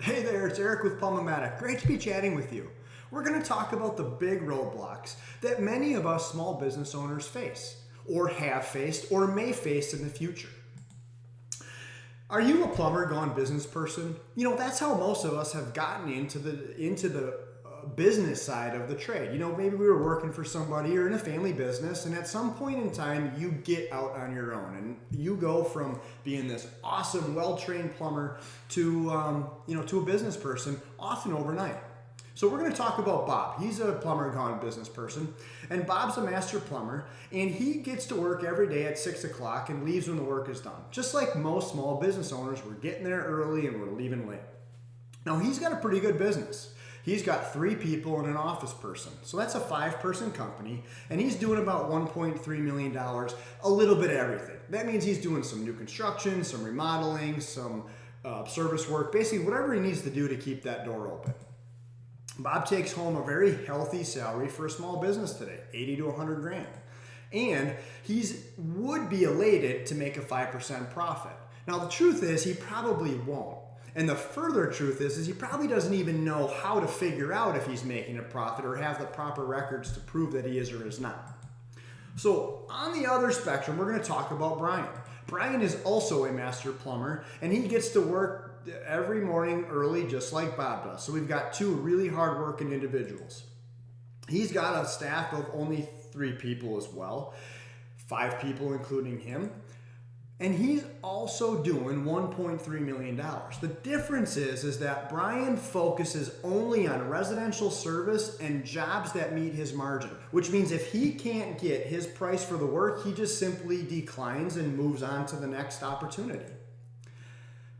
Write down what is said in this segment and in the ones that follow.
Hey there, it's Eric with Plum-O-Matic. Great to be chatting with you. We're going to talk about the big roadblocks that many of us small business owners face, or have faced, or may face in the future. Are you a plumber gone business person? You know, that's how most of us have gotten into the business side of the trade. You know, maybe we were working for somebody or in a family business, and at some point in time, you get out on your own and you go from being this awesome, well-trained plumber to, to a business person, often overnight. So we're going to talk about Bob. He's a plumber gone business person, and Bob's a master plumber, and he gets to work every day at 6 o'clock and leaves when the work is done. Just like most small business owners, we're getting there early and we're leaving late. Now, he's got a pretty good business. He's got 3 people and an office person. So that's a 5-person company, and he's doing about $1.3 million, a little bit of everything. That means he's doing some new construction, some remodeling, some service work, basically whatever he needs to do to keep that door open. Bob takes home a very healthy salary for a small business today, 80 to 100 grand. And would be elated to make a 5% profit. Now the truth is he probably won't. And the further truth is he probably doesn't even know how to figure out if he's making a profit or have the proper records to prove that he is or is not. So on the other spectrum, we're going to talk about Brian. Brian is also a master plumber, and he gets to work every morning early just like Bob does. So we've got 2 really hard-working individuals. He's got a staff of only 3 people as well, 5 people including him. And he's also doing $1.3 million. The difference is that Brian focuses only on residential service and jobs that meet his margin, which means if he can't get his price for the work, he just simply declines and moves on to the next opportunity.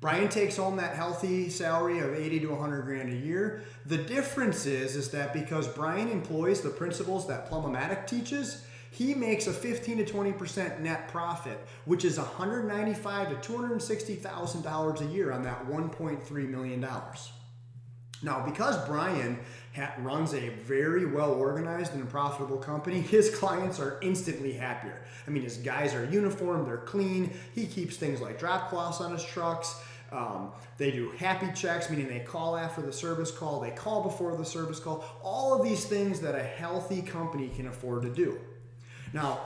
Brian takes home that healthy salary of 80 to 100 grand a year. The difference is that because Brian employs the principles that Plum-O-Matic teaches, he makes a 15 to 20% net profit, which is $195,000 to $260,000 a year on that $1.3 million. Now, because Brian runs a very well organized and profitable company, his clients are instantly happier. I mean, his guys are uniformed, they're clean. He keeps things like drop cloths on his trucks. They do happy checks, meaning they call after the service call, they call before the service call. All of these things that a healthy company can afford to do. Now,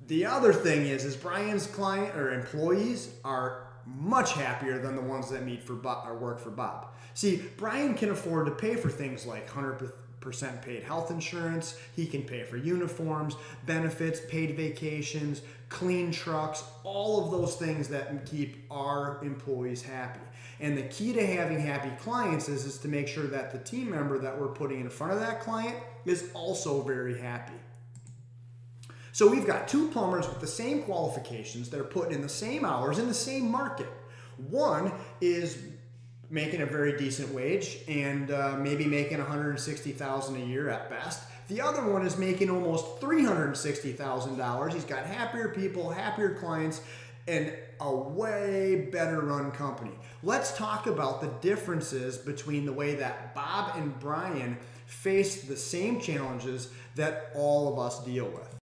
the other thing is Brian's client or employees are much happier than the ones that meet for Bob or work for Bob. See, Brian can afford to pay for things like 100% paid health insurance. He can pay for uniforms, benefits, paid vacations, clean trucks, all of those things that keep our employees happy. And the key to having happy clients is to make sure that the team member that we're putting in front of that client is also very happy. So we've got 2 plumbers with the same qualifications. They're putting in the same hours in the same market. One is making a very decent wage and maybe making $160,000 a year at best. The other one is making almost $360,000. He's got happier people, happier clients, and a way better run company. Let's talk about the differences between the way that Bob and Brian face the same challenges that all of us deal with.